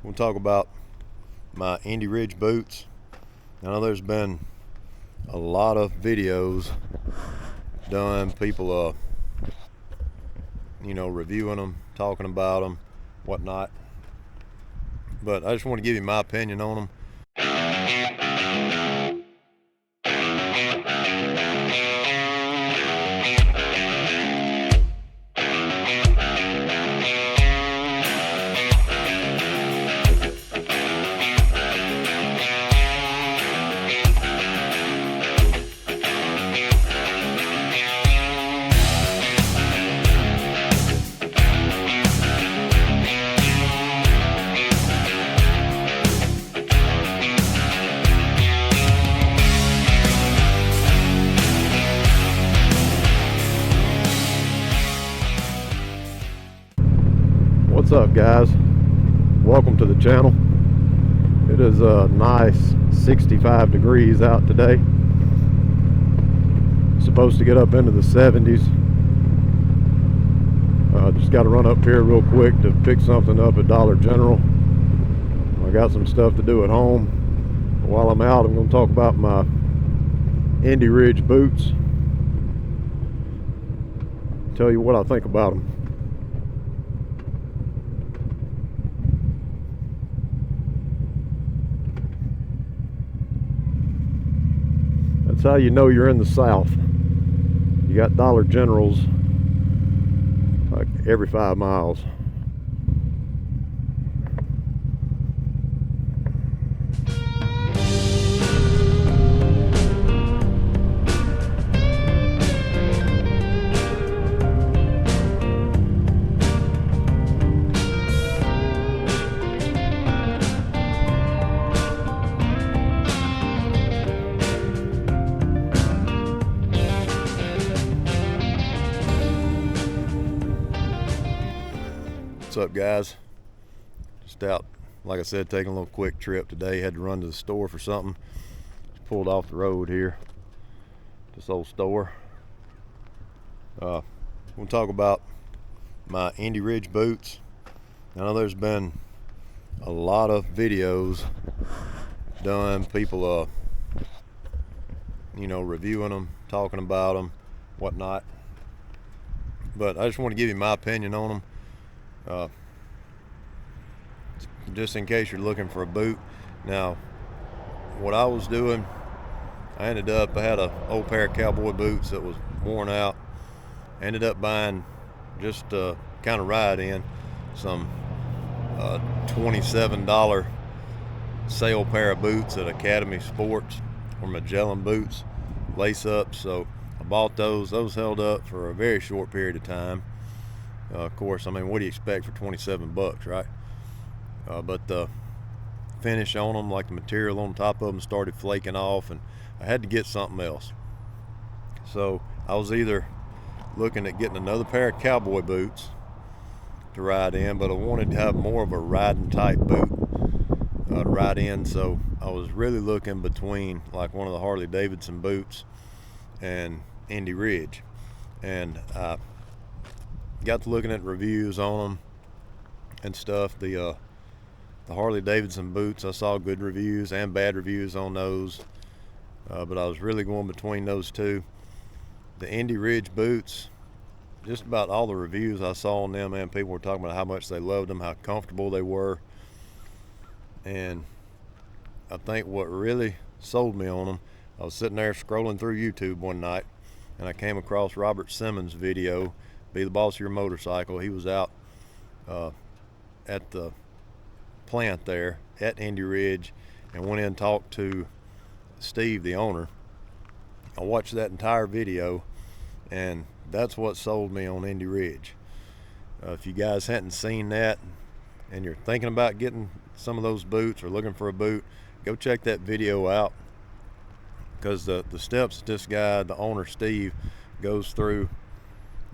We'll talk about my Indy Ridge boots. I know there's been a lot of videos done, people reviewing them, talking about them, whatnot, but I just want to give you my opinion on them. What's up, guys? Welcome to the channel. It is a nice 65 degrees out today. Supposed to get up into the 70s. Just got to run up here real quick to pick something up at Dollar General. I got some stuff to do at home. While I'm out, I'm going to talk about my Indy Ridge boots. Tell you what I think about them. That's how you know you're in the South. You got Dollar Generals like every 5 miles. What's up, guys? Just out, like I said, taking a little quick trip today. Had to run to the store for something. Just pulled off the road here, this old store. We'll talk about my Indy Ridge boots. I know there's been a lot of videos done, people reviewing them, talking about them, whatnot, but I just want to give you my opinion on them. Just in case you're looking for a boot. Now, what I was doing, I had an old pair of cowboy boots that was worn out. I ended up buying, just kind of ride in, some $27 sale pair of boots at Academy Sports, or Magellan boots, lace up. So I bought those. Those held up for a very short period of time. Of course, I mean, what do you expect for 27 bucks, right? But the finish on them, like the material on top of them, started flaking off, and I had to get something else. So I was either looking at getting another pair of cowboy boots to ride in, but I wanted to have more of a riding type boot to ride in. So I was really looking between like one of the Harley Davidson boots and Indy Ridge, and I got to looking at reviews on them and stuff. The Harley Davidson boots, I saw good reviews and bad reviews on those, but I was really going between those two. The Indy Ridge boots, just about all the reviews I saw on them, and people were talking about how much they loved them, how comfortable they were. And I think what really sold me on them, I was sitting there scrolling through YouTube one night, and I came across Robert Simmons' video, Be the Boss of Your Motorcycle. He was out at the plant there at Indy Ridge and went in and talked to Steve, the owner. I watched that entire video, and that's what sold me on Indy Ridge. If you guys hadn't seen that and you're thinking about getting some of those boots or looking for a boot, go check that video out, because the steps that this guy, the owner Steve, goes through,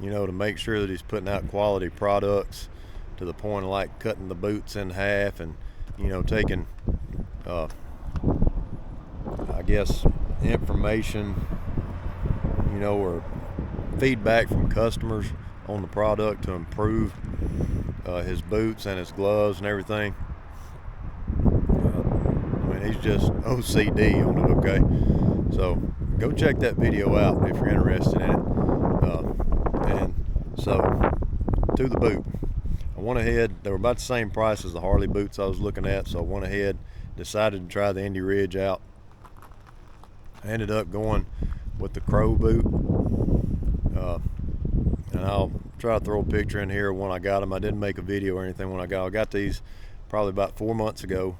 to make sure that he's putting out quality products, to the point of like cutting the boots in half and taking I guess information or feedback from customers on the product to improve his boots and his gloves and everything. He's just OCD on it, okay? So go check that video out if you're interested in it. And so to the boot, I went ahead, they were about the same price as the Harley boots I was looking at, so I went ahead, decided to try the Indy Ridge out. I ended up going with the Crow boot, and I'll try to throw a picture in here when I got them. I didn't make a video or anything when I got these probably about 4 months ago,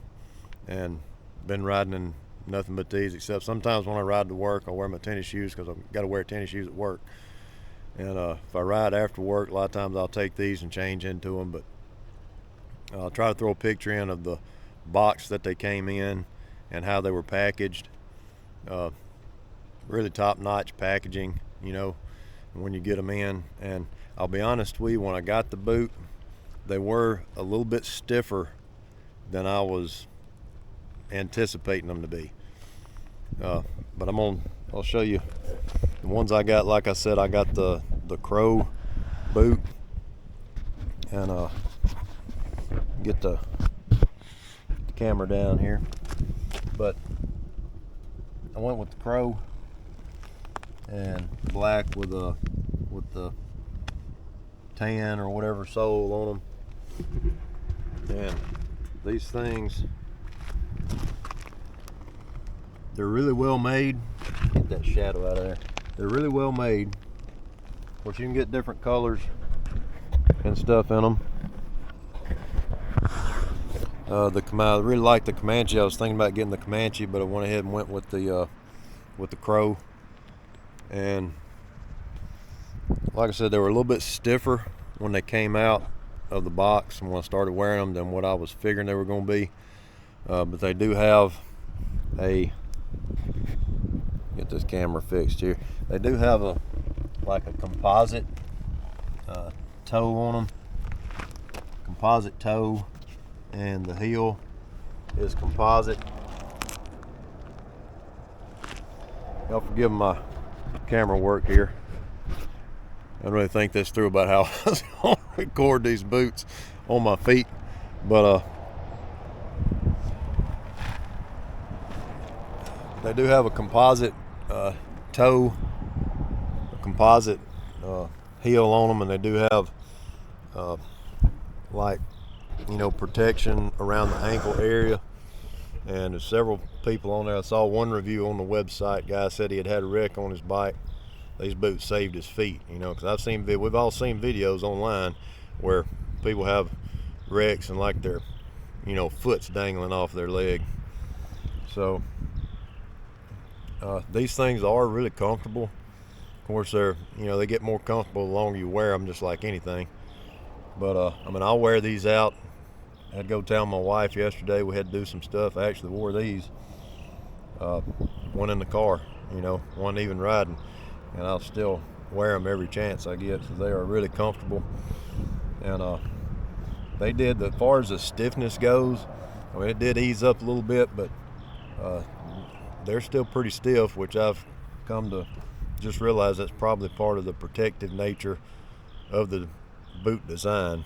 and been riding in nothing but these, except sometimes when I ride to work I'll wear my tennis shoes because I've got to wear tennis shoes at work. And if I ride after work, a lot of times I'll take these and change into them, but I'll try to throw a picture in of the box that they came in and how they were packaged. Really top-notch packaging, you know, when you get them in. And I'll be honest with you, when I got the boot, they were a little bit stiffer than I was anticipating them to be. But I'll show you the ones I got. Like I said, I got the Crow boot, and get the camera down here. But I went with the Crow and black with the tan or whatever sole on them. And these things, they're really well made. Get that shadow out of there. They're really well made. Of course, you can get different colors and stuff in them. I really like the Comanche. I was thinking about getting the Comanche, but I went ahead and went with the Crow. And like I said, they were a little bit stiffer when they came out of the box and when I started wearing them than what I was figuring they were going to be. But they do have a, get this camera fixed here. They do have a composite toe on them. Composite toe, and the heel is composite. Y'all forgive my camera work here. I don't really think this through about how I was going to record these boots on my feet, but they do have a composite toe, a composite heel on them, and they do have protection around the ankle area. And there's several people on there. I saw one review on the website. Guy said he had a wreck on his bike. These boots saved his feet, you know, because we've all seen videos online where people have wrecks and like their, foot's dangling off their leg. So these things are really comfortable. Of course, they get more comfortable the longer you wear them, just like anything. But I'll wear these out. I had to go tell my wife yesterday we had to do some stuff. I actually wore these, one in the car, wasn't even riding, and I'll still wear them every chance I get. So they are really comfortable. And they did, as far as the stiffness goes, it did ease up a little bit, but they're still pretty stiff, which I've come to just realize that's probably part of the protective nature of the boot design.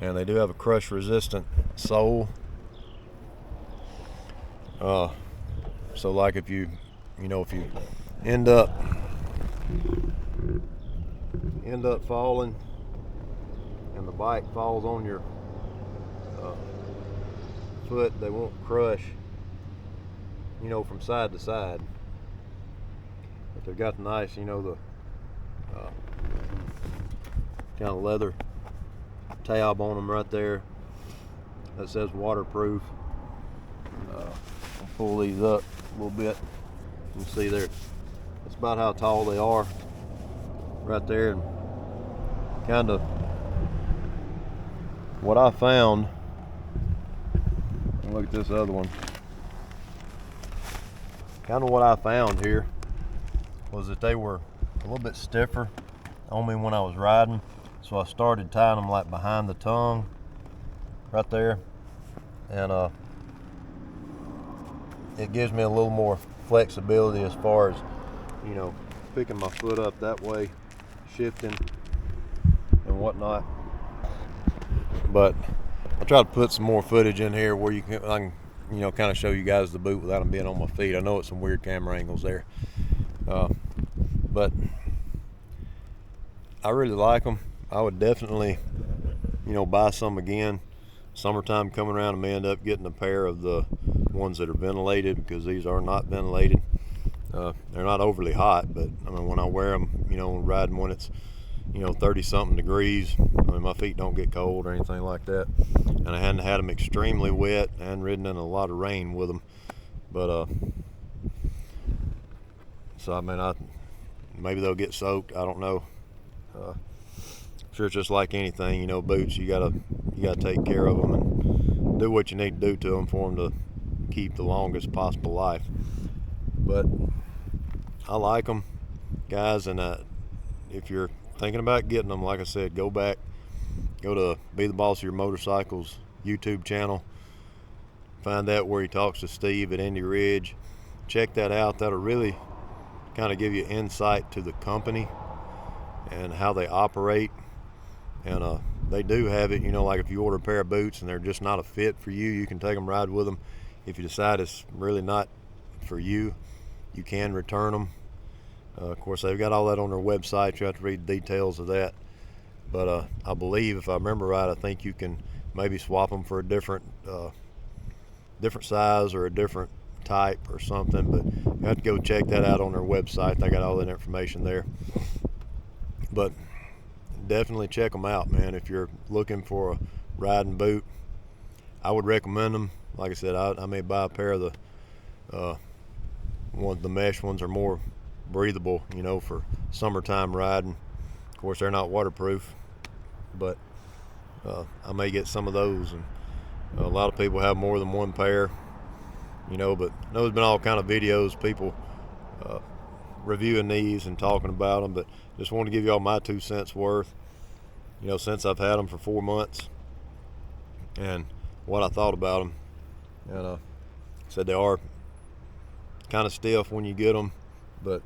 And they do have a crush resistant sole. So like if you end up falling and the bike falls on your foot, they won't crush, from side to side. But they've got the nice, the kind of leather tab on them right there that says waterproof. I'll pull these up a little bit. You can see there, that's about how tall they are right there. And kind of what I found, look at this other one, kind of what I found here was that they were a little bit stiffer on me when I was riding. So I started tying them like behind the tongue right there, and it gives me a little more flexibility as far as picking my foot up that way, shifting and whatnot. But I'll try to put some more footage in here where I can kind of show you guys the boot without them being on my feet. I know it's some weird camera angles there, but I really like them. I would definitely, buy some again. Summertime coming around, I may end up getting a pair of the ones that are ventilated, because these are not ventilated. They're not overly hot, but I mean, when I wear them, riding when it's 30 something degrees, I mean, my feet don't get cold or anything like that. And I hadn't had them extremely wet and ridden in a lot of rain with them, but so I mean, maybe they'll get soaked, I don't know. Sure, it's just like anything, boots, you gotta take care of them and do what you need to do to them for them to keep the longest possible life. But I like them, guys, and if you're thinking about getting them, like I said, go to Be the Boss of Your Motorcycles YouTube channel, find that where he talks to Steve at Indy Ridge. Check that out. That'll really kind of give you insight to the company and how they operate. And they do have it, like if you order a pair of boots and they're just not a fit for you, you can take them, ride with them. If you decide it's really not for you, you can return them. Of course, they've got all that on their website. You have to read the details of that. But I believe, if I remember right, I think you can maybe swap them for a different size or a different type or something. But you have to go check that out on their website. They got all that information there. But definitely check them out, man. If you're looking for a riding boot, I would recommend them. Like I said, I may buy a pair of the mesh ones are more breathable, for summertime riding. Of course, they're not waterproof, but I may get some of those. And a lot of people have more than one pair, but I know there's been all kind of videos, people reviewing these and talking about them, but just want to give you all my 2 cents worth, since I've had them for 4 months, and what I thought about them. And said they are kind of stiff when you get them, but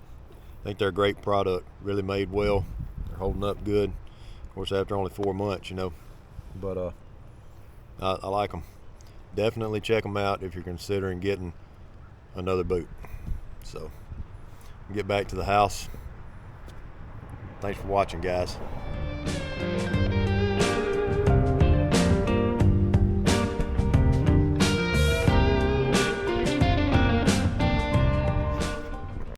I think they're a great product, really made well. They're holding up good. Of course, after only 4 months, but I like them. Definitely check them out if you're considering getting another boot. So, get back to the house. Thanks for watching, guys.